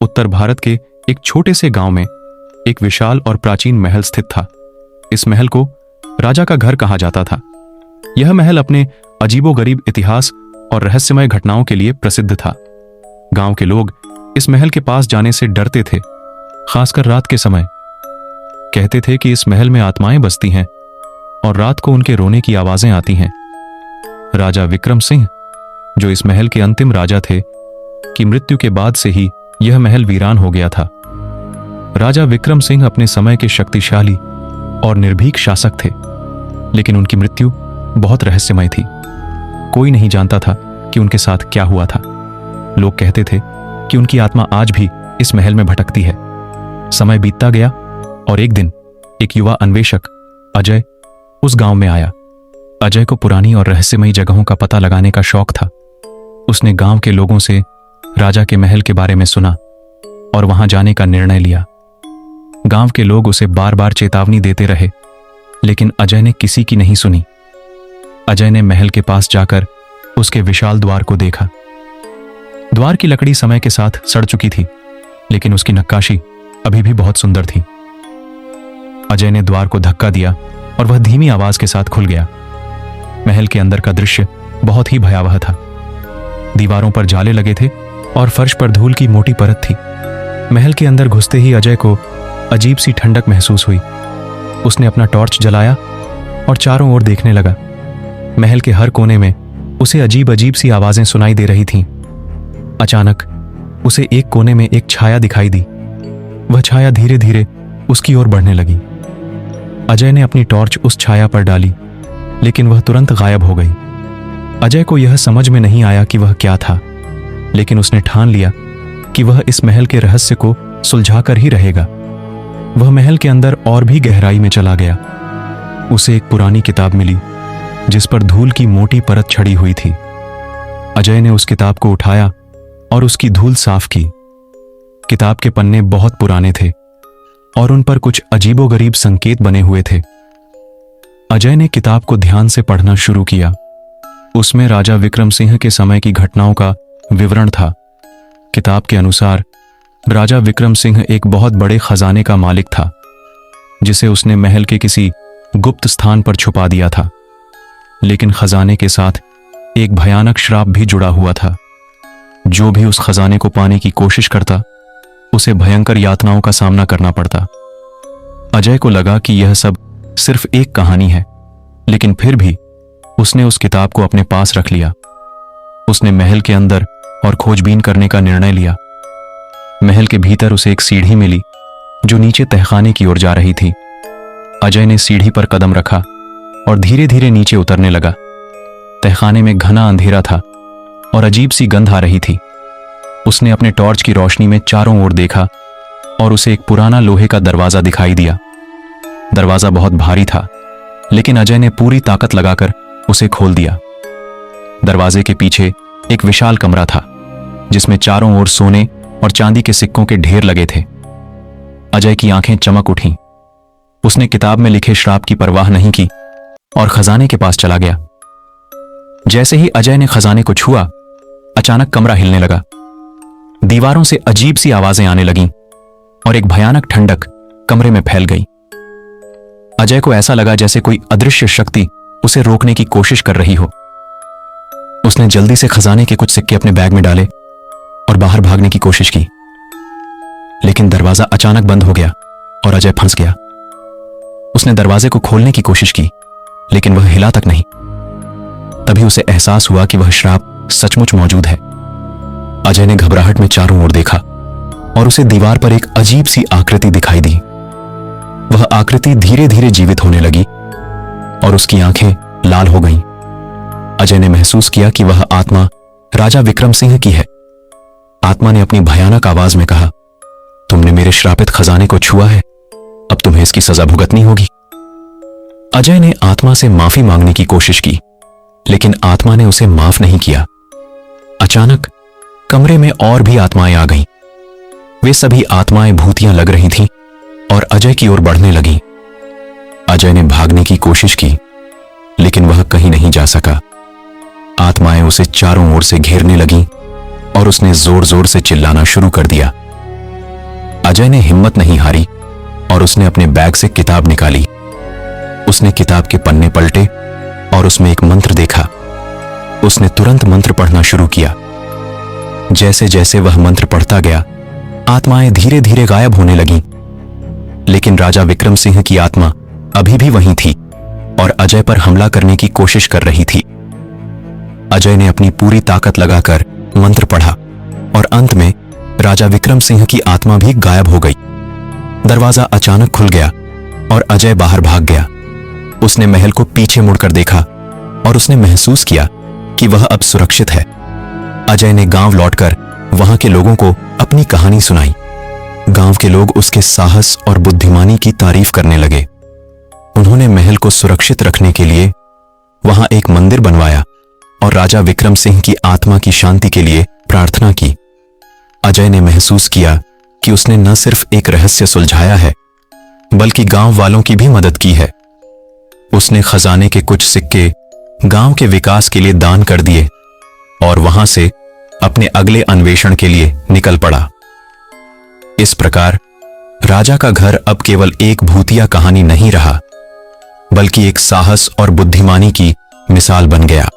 उत्तर भारत के एक छोटे से गांव में एक विशाल और प्राचीन महल स्थित था। इस महल को राजा का घर कहा जाता था। यह महल अपने अजीबोगरीब इतिहास और रहस्यमय घटनाओं के लिए प्रसिद्ध था। गांव के लोग इस महल के पास जाने से डरते थे, खासकर रात के समय। कहते थे कि इस महल में आत्माएं बसती हैं और रात को उनके रोने की आवाजें आती हैं। राजा विक्रम सिंह, जो इस महल के अंतिम राजा थे, की मृत्यु के बाद से ही यह महल वीरान हो गया था। राजा विक्रम सिंह अपने समय के शक्तिशाली और निर्भीक शासक थे, लेकिन उनकी मृत्यु बहुत रहस्यमय थी। कोई नहीं जानता था कि उनके साथ क्या हुआ था। लोग कहते थे कि उनकी आत्मा आज भी इस महल में भटकती है। समय बीतता गया और एक दिन एक युवा अन्वेषक अजय उस गांव में आया। अजय को पुरानी और रहस्यमयी जगहों का पता लगाने का शौक था। उसने गांव के लोगों से राजा के महल के बारे में सुना और वहां जाने का निर्णय लिया। गांव के लोग उसे बार बार चेतावनी देते रहे, लेकिन अजय ने किसी की नहीं सुनी। अजय ने महल के पास जाकर उसके विशाल द्वार को देखा। द्वार की लकड़ी समय के साथ सड़ चुकी थी, लेकिन उसकी नक्काशी अभी भी बहुत सुंदर थी। अजय ने द्वार को धक्का दिया और वह धीमी आवाज के साथ खुल गया। महल के अंदर का दृश्य बहुत ही भयावह था। दीवारों पर जाले लगे थे और फर्श पर धूल की मोटी परत थी। महल के अंदर घुसते ही अजय को अजीब सी ठंडक महसूस हुई। उसने अपना टॉर्च जलाया और चारों ओर देखने लगा। महल के हर कोने में उसे अजीब अजीब सी आवाजें सुनाई दे रही थीं। अचानक उसे एक कोने में एक छाया दिखाई दी। वह छाया धीरे धीरे उसकी ओर बढ़ने लगी। अजय ने अपनी टॉर्च उस छाया पर डाली, लेकिन वह तुरंत गायब हो गई। अजय को यह समझ में नहीं आया कि वह क्या था, लेकिन उसने ठान लिया कि वह इस महल के रहस्य को सुलझाकर ही रहेगा। वह महल के अंदर और भी गहराई में चला गया। उसे एक पुरानी किताब मिली जिस पर धूल की मोटी परत छड़ी हुई थी। अजय ने उस किताब को उठाया और उसकी धूल साफ की। किताब के पन्ने बहुत पुराने थे और उन पर कुछ अजीबोगरीब संकेत बने हुए थे। अजय ने किताब को ध्यान से पढ़ना शुरू किया। उसमें राजा विक्रम सिंह के समय की घटनाओं का विवरण था। किताब के अनुसार राजा विक्रम सिंह एक बहुत बड़े खजाने का मालिक था, जिसे उसने महल के किसी गुप्त स्थान पर छुपा दिया था। लेकिन खजाने के साथ एक भयानक श्राप भी जुड़ा हुआ था। जो भी उस खजाने को पाने की कोशिश करता, उसे भयंकर यातनाओं का सामना करना पड़ता। अजय को लगा कि यह सब सिर्फ एक कहानी है, लेकिन फिर भी उसने उस किताब को अपने पास रख लिया। उसने महल के अंदर और खोजबीन करने का निर्णय लिया। महल के भीतर उसे एक सीढ़ी मिली जो नीचे तहखाने की ओर जा रही थी। अजय ने सीढ़ी पर कदम रखा और धीरे धीरे नीचे उतरने लगा। तहखाने में घना अंधेरा था और अजीब सी गंध आ रही थी। उसने अपने टॉर्च की रोशनी में चारों ओर देखा और उसे एक पुराना लोहे का दरवाजा दिखाई दिया। दरवाजा बहुत भारी था, लेकिन अजय ने पूरी ताकत लगाकर उसे खोल दिया। दरवाजे के पीछे एक विशाल कमरा था, जिसमें चारों ओर सोने और चांदी के सिक्कों के ढेर लगे थे। अजय की आंखें चमक उठीं। उसने किताब में लिखे श्राप की परवाह नहीं की और खजाने के पास चला गया। जैसे ही अजय ने खजाने को छुआ, अचानक कमरा हिलने लगा। दीवारों से अजीब सी आवाजें आने लगीं और एक भयानक ठंडक कमरे में फैल गई। अजय को ऐसा लगा जैसे कोई अदृश्य शक्ति उसे रोकने की कोशिश कर रही हो। उसने जल्दी से खजाने के कुछ सिक्के अपने बैग में डाले और बाहर भागने की कोशिश की, लेकिन दरवाजा अचानक बंद हो गया और अजय फंस गया। उसने दरवाजे को खोलने की कोशिश की, लेकिन वह हिला तक नहीं। तभी उसे एहसास हुआ कि वह श्राप सचमुच मौजूद है। अजय ने घबराहट में चारों ओर देखा और उसे दीवार पर एक अजीब सी आकृति दिखाई दी। वह आकृति धीरे धीरे जीवित होने लगी और उसकी आंखें लाल हो गईं। अजय ने महसूस किया कि वह आत्मा राजा विक्रम सिंह की है। आत्मा ने अपनी भयानक आवाज में कहा, तुमने मेरे श्रापित खजाने को छुआ है, अब तुम्हें इसकी सजा भुगतनी होगी। अजय ने आत्मा से माफी मांगने की कोशिश की, लेकिन आत्मा ने उसे माफ नहीं किया। अचानक कमरे में और भी आत्माएं आ गईं। वे सभी आत्माएं भूतियां लग रही थीं और अजय की ओर बढ़ने लगीं। अजय ने भागने की कोशिश की, लेकिन वह कहीं नहीं जा सका। आत्माएं उसे चारों ओर से घेरने लगीं और उसने जोर जोर से चिल्लाना शुरू कर दिया। अजय ने हिम्मत नहीं हारी और उसने अपने बैग से किताब निकाली। उसने किताब के पन्ने पलटे और उसमें एक मंत्र देखा। उसने तुरंत मंत्र पढ़ना शुरू किया। जैसे जैसे वह मंत्र पढ़ता गया, आत्माएं धीरे धीरे गायब होने लगीं। लेकिन राजा विक्रम सिंह की आत्मा अभी भी वहीं थी और अजय पर हमला करने की कोशिश कर रही थी। अजय ने अपनी पूरी ताकत लगाकर मंत्र पढ़ा और अंत में राजा विक्रम सिंह की आत्मा भी गायब हो गई। दरवाजा अचानक खुल गया और अजय बाहर भाग गया। उसने महल को पीछे मुड़कर देखा और उसने महसूस किया कि वह अब सुरक्षित है। अजय ने गांव लौटकर वहां के लोगों को अपनी कहानी सुनाई। गांव के लोग उसके साहस और बुद्धिमानी की तारीफ करने लगे। उन्होंने महल को सुरक्षित रखने के लिए वहां एक मंदिर बनवाया और राजा विक्रम सिंह की आत्मा की शांति के लिए प्रार्थना की। अजय ने महसूस किया कि उसने न सिर्फ एक रहस्य सुलझाया है, बल्कि गांव वालों की भी मदद की है। उसने खजाने के कुछ सिक्के गांव के विकास के लिए दान कर दिए और वहां से अपने अगले अन्वेषण के लिए निकल पड़ा। इस प्रकार राजा का घर अब केवल एक भूतिया कहानी नहीं रहा, बल्कि एक साहस और बुद्धिमानी की मिसाल बन गया।